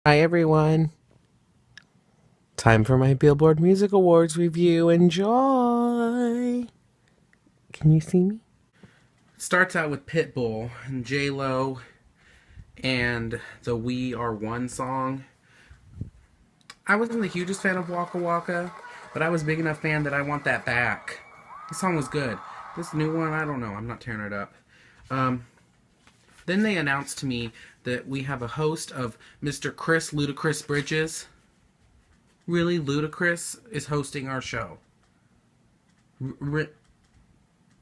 Hi everyone. Time for my Billboard Music Awards review. Enjoy. Can you see me? Starts out with Pitbull and J-Lo and the We Are One song. I wasn't the hugest fan of Waka Waka, but I was a big enough fan that I want that back. The song was good. This new one, I don't know. I'm not tearing it up. Then they announced to me that we have a host of Mr. Chris Ludacris Bridges. Really, Ludacris is hosting our show.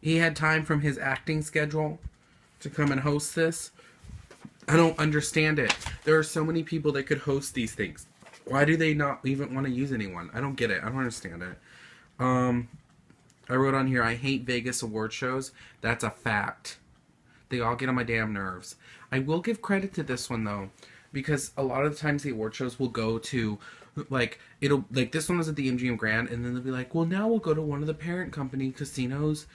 He had time from his acting schedule to come and host this. I don't understand it. There are so many people that could host these things. Why do they not even want to use anyone? I don't get it. I don't understand it. I wrote on here, I hate Vegas award shows. That's a fact. They all get on my damn nerves. I will give credit to this one, though, because a lot of the times the award shows will go to, like, this one was at the MGM Grand, and then they'll be like, well, now we'll go to one of the parent company casinos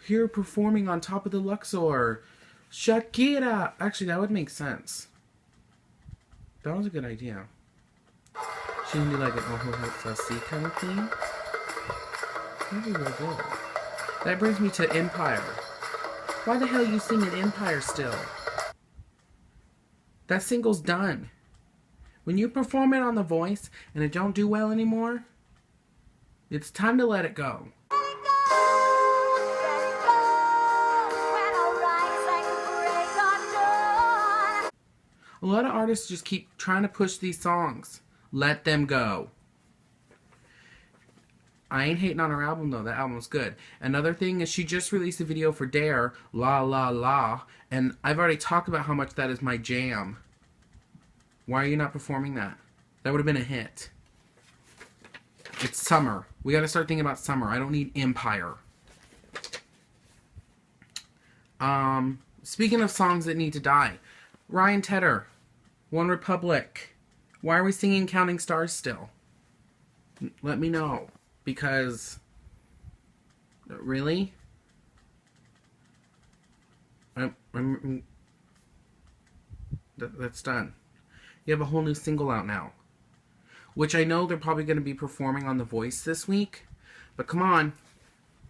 here performing on top of the Luxor. Shakira! Actually, that would make sense. That was a good idea. She can do like an Ojo Hutsasi kind of thing. That'd be real good. That brings me to Empire. Why the hell are you singing Empire still? That single's done. When you perform it on The Voice and it don't do well anymore, it's time to let it go. A lot of artists just keep trying to push these songs. Let them go. I ain't hating on her album, though. That album's good. Another thing is she just released a video for Dare, La La La, and I've already talked about how much that is my jam. Why are you not performing that? That would have been a hit. It's summer. We gotta start thinking about summer. I don't need Empire. Speaking of songs that need to die, Ryan Tedder, One Republic. Why are we singing Counting Stars still? Let me know. Because, really? That's done. You have a whole new single out now. Which I know they're probably going to be performing on The Voice this week. But come on.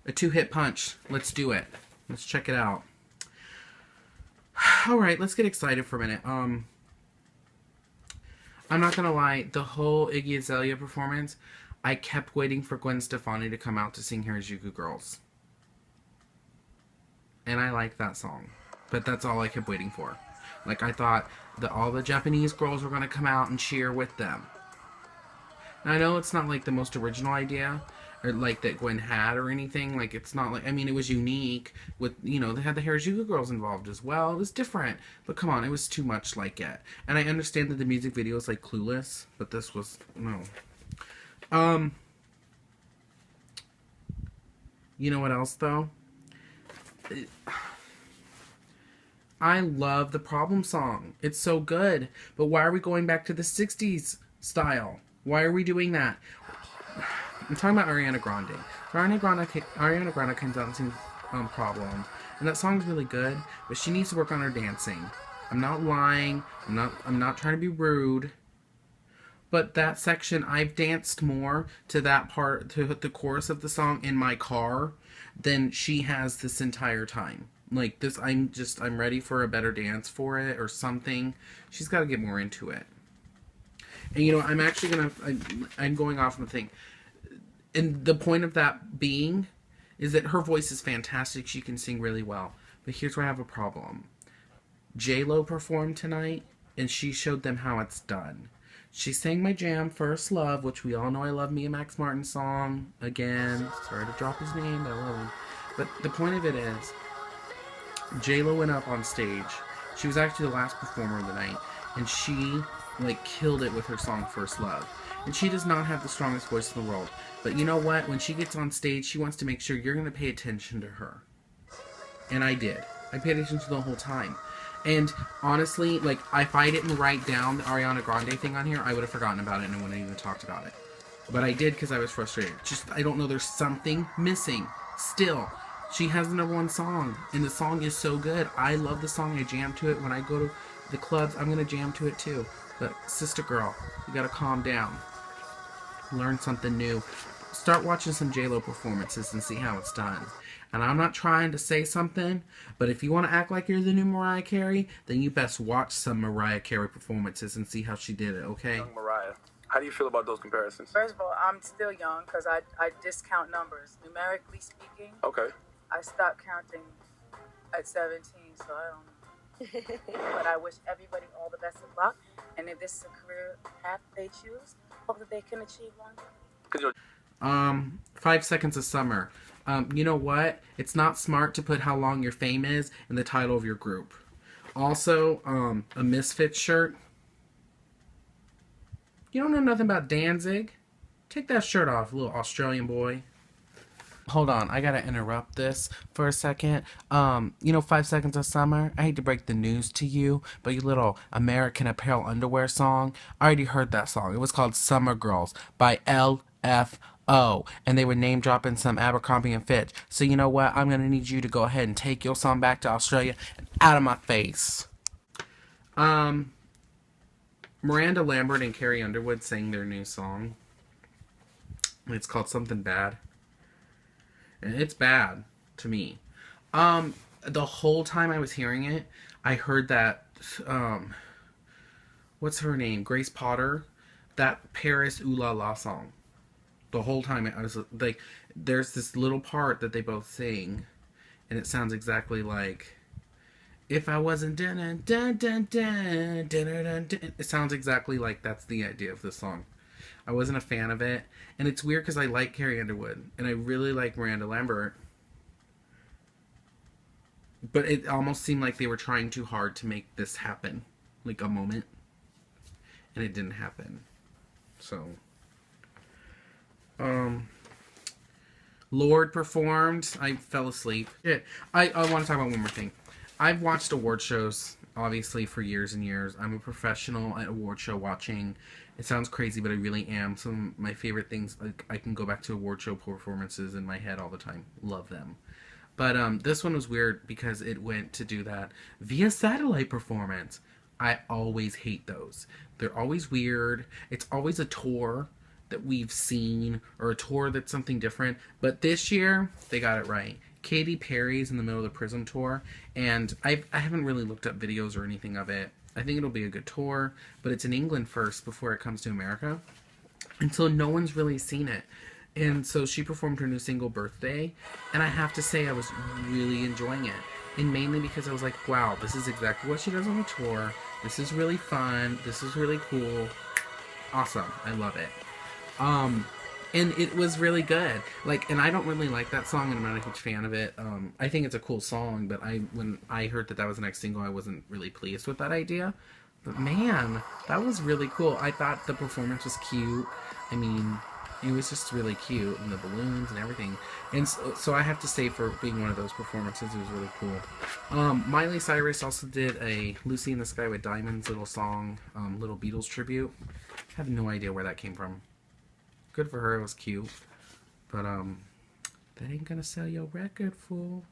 A 2-hit punch. Let's do it. Let's check it out. Alright, let's get excited for a minute. I'm not going to lie. The whole Iggy Azalea performance, I kept waiting for Gwen Stefani to come out to sing Harajuku Girls. And I like that song. But that's all I kept waiting for. Like, I thought that all the Japanese girls were going to come out and cheer with them. Now, I know it's not, like, the most original idea, or, like, that Gwen had or anything. Like, it's not like, I mean, it was unique with, you know, they had the Harajuku Girls involved as well. It was different. But come on, it was too much like it. And I understand that the music video is, like, Clueless, but this was, no. You know what else, though? I love the Problem song. It's so good. But why are we going back to the 60s style? Why are we doing that? I'm talking about Ariana Grande. Ariana Grande comes out and sings Problem. And that song's really good, but she needs to work on her dancing. I'm not lying. I'm not trying to be rude. But that section, I've danced more to that part, to the chorus of the song in my car than she has this entire time. Like, this, I'm ready for a better dance for it or something. She's got to get more into it. And, you know, I'm actually going to, I'm going off on the thing. And the point of that being is that her voice is fantastic. She can sing really well. But here's where I have a problem. J-Lo performed tonight, and she showed them how it's done. She sang my jam, First Love, which we all know I love me a Max Martin song. Again, sorry to drop his name, I love him. But the point of it is, J-Lo went up on stage. She was actually the last performer of the night, and she, like, killed it with her song, First Love. And she does not have the strongest voice in the world. But you know what? When she gets on stage, she wants to make sure you're going to pay attention to her. And I did. I paid attention the whole time. And honestly, like, if I didn't write down the Ariana Grande thing on here, I would have forgotten about it and I wouldn't have even talked about it. But I did because I was frustrated. Just, I don't know, there's something missing. Still, she has the #1 song, and the song is so good. I love the song. I jam to it. When I go to the clubs, I'm going to jam to it too. But sister girl, you gotta calm down. Learn something new. Start watching some J-Lo performances and see how it's done. And I'm not trying to say something, but if you want to act like you're the new Mariah Carey, then you best watch some Mariah Carey performances and see how she did it, okay? Young Mariah. How do you feel about those comparisons? First of all, I'm still young because I discount numbers. Numerically speaking, Okay. I stopped counting at 17, so I don't know. But I wish everybody all the best of luck. And if this is a career path they choose, hope that they can achieve one. 5 Seconds of Summer. You know what? It's not smart to put how long your fame is in the title of your group. Also, a Misfits shirt. You don't know nothing about Danzig? Take that shirt off, little Australian boy. Hold on, I gotta interrupt this for a second. 5 Seconds of Summer, I hate to break the news to you, but your little American Apparel underwear song, I already heard that song. It was called Summer Girls by LFO, and they were name dropping some Abercrombie and Fitch. So you know what? I'm gonna need you to go ahead and take your song back to Australia and out of my face. Miranda Lambert and Carrie Underwood sang their new song. It's called Something Bad. And it's bad to me. The whole time I was hearing it, I heard that, what's her name? Grace Potter. That Paris Ooh La La song. The whole time I was like, there's this little part that they both sing, and it sounds exactly like, if I wasn't dun dun dun dun dun dun dun. It sounds exactly like that's the idea of this song. I wasn't a fan of it, and it's weird because I like Carrie Underwood and I really like Miranda Lambert, but it almost seemed like they were trying too hard to make this happen, like a moment, and it didn't happen. So, Lorde performed. I fell asleep. Yeah, I want to talk about one more thing. I've watched award shows, obviously, for years and years. I'm a professional at award show watching. It sounds crazy, but I really am. Some of my favorite things, like, I can go back to award show performances in my head all the time. Love them. But this one was weird because it went to do that via satellite performance. I always hate those. They're always weird. It's always a tour that we've seen or a tour that's something different. But this year, they got it right. Katy Perry's in the middle of the Prism tour, and I haven't really looked up videos or anything of it. I think it'll be a good tour, but it's in England first before it comes to America. And so no one's really seen it. And so she performed her new single, Birthday, and I have to say I was really enjoying it. And mainly because I was like, wow, this is exactly what she does on the tour. This is really fun. This is really cool. Awesome. I love it. And it was really good. Like, and I don't really like that song, and I'm not a huge fan of it. I think it's a cool song, but when I heard that was the next single, I wasn't really pleased with that idea. But man, that was really cool. I thought the performance was cute. I mean, it was just really cute, and the balloons and everything. And so I have to say, for being one of those performances, it was really cool. Miley Cyrus also did a Lucy in the Sky with Diamonds little song, little Beatles tribute. I have no idea where that came from. Good for her, it was cute. But, that ain't gonna sell your record, fool.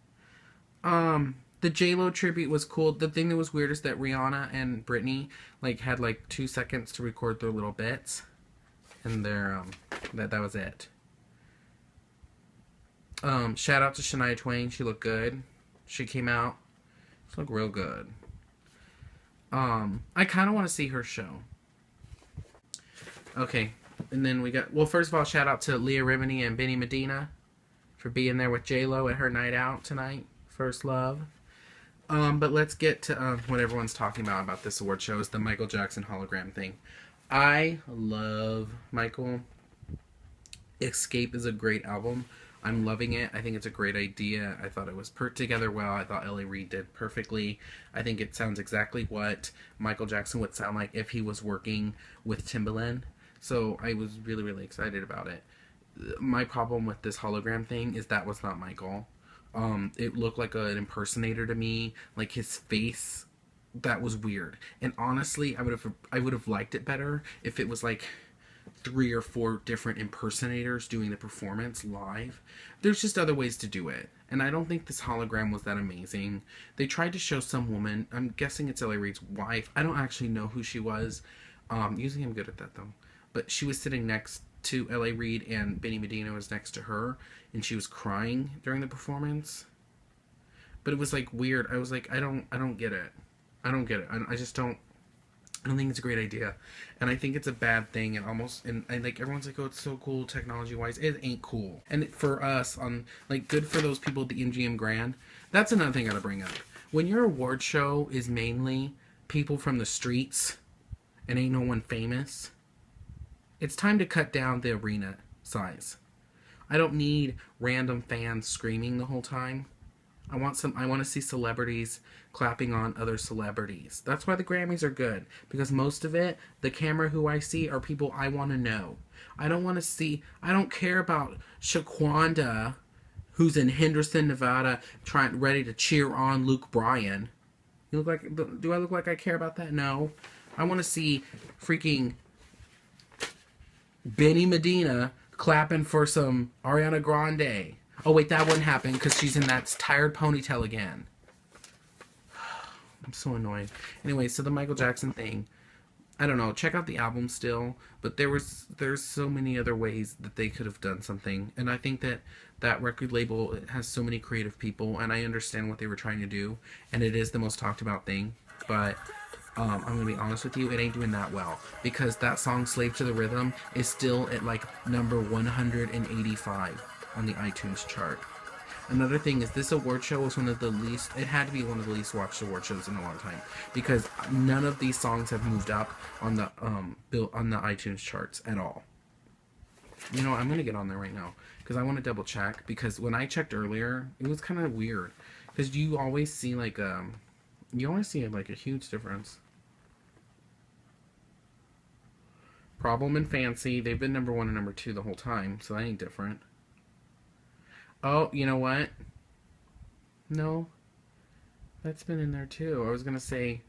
The J-Lo tribute was cool. The thing that was weird is that Rihanna and Britney, had 2 seconds to record their little bits. And that was it. Shout out to Shania Twain, she looked good. She came out. She looked real good. I kinda wanna see her show. Okay. And then we got, well, first of all, shout out to Leah Remini and Benny Medina for being there with J-Lo at her night out tonight. First love. But let's get to what everyone's talking about this award show is the Michael Jackson hologram thing. I love Michael. Escape is a great album. I'm loving it. I think it's a great idea. I thought it was put together well. I thought Ellie Reed did perfectly. I think it sounds exactly what Michael Jackson would sound like if he was working with Timbaland. So I was really, really excited about it. My problem with this hologram thing is that was not Michael. It looked like an impersonator to me. Like his face, that was weird. And honestly, I would have liked it better if it was 3 or 4 different impersonators doing the performance live. There's just other ways to do it. And I don't think this hologram was that amazing. They tried to show some woman, I'm guessing it's Ellie Reed's wife. I don't actually know who she was. Usually I'm good at that though. But she was sitting next to L.A. Reid, and Benny Medina was next to her, and she was crying during the performance. But it was like weird. I was like, I don't get it. I don't get it. I just don't. I don't think it's a great idea, and I think it's a bad thing. And almost, and like everyone's like, oh, it's so cool technology wise. It ain't cool. And for us, on like, good for those people at the MGM Grand. That's another thing I gotta bring up. When your award show is mainly people from the streets, and ain't no one famous, it's time to cut down the arena size. I don't need random fans screaming the whole time. I want to see celebrities clapping on other celebrities. That's why the Grammys are good. Because most of it, the camera who I see are people I want to know. I don't care about Shaquanda, who's in Henderson, Nevada, ready to cheer on Luke Bryan. Do I look like I care about that? No. I want to see freaking Benny Medina clapping for some Ariana Grande. Oh, wait, that wouldn't happen because she's in that tired ponytail again. I'm so annoyed. Anyway, so the Michael Jackson thing. I don't know. Check out the album still. But there's so many other ways that they could have done something. And I think that record label has so many creative people. And I understand what they were trying to do. And it is the most talked about thing. But I'm going to be honest with you. It ain't doing that well. Because that song, Slave to the Rhythm, is still at like number 185. On the iTunes chart. Another thing is this award show was it had to be one of the least watched award shows in a long time, because none of these songs have moved up on the iTunes charts at all. You know, I'm gonna get on there right now because I want to double check, because when I checked earlier, it was kind of weird because you always see like a huge difference. Problem and Fancy, they've been number 1 and number 2 the whole time, so that ain't different. Oh, you know what? No. That's been in there too. I was going to say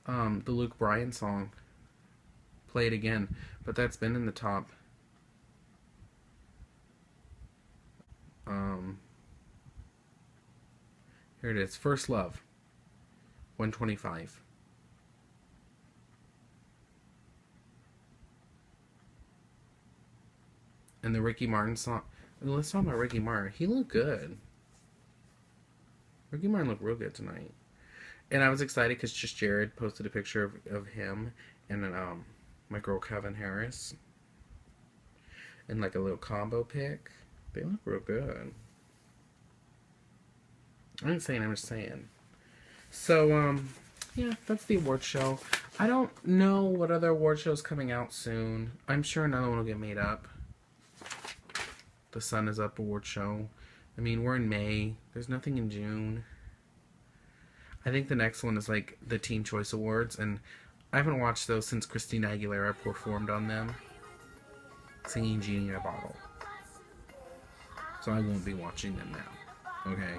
the Luke Bryan song. Play It Again. But that's been in the top. Here it is. First Love. 125. And the Ricky Martin song. Let's talk about Ricky Martin. He looked good. Ricky Martin looked real good tonight. And I was excited because just Jared posted a picture of him and my girl Kevin Harris. And like a little combo pic. They look real good. I ain't saying, I'm just saying. So, yeah, that's the award show. I don't know what other award show's coming out soon. I'm sure another one will get made up. The Sun Is Up award show. I mean, we're in May. There's nothing in June. I think the next one is like the Teen Choice Awards, and I haven't watched those since Christina Aguilera performed on them, singing Genie in a Bottle. So I won't be watching them now. Okay.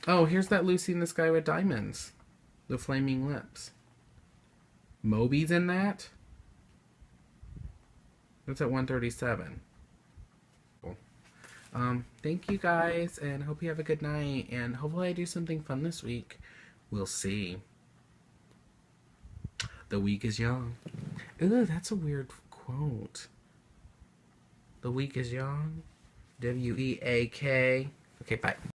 Oh, here's that Lucy in the Sky with Diamonds. The Flaming Lips. Moby's in that? That's at 137. Cool. Thank you guys, and hope you have a good night, and hopefully I do something fun this week. We'll see. The week is young. Ooh, that's a weird quote. The week is young. W-E-A-K. Okay, bye.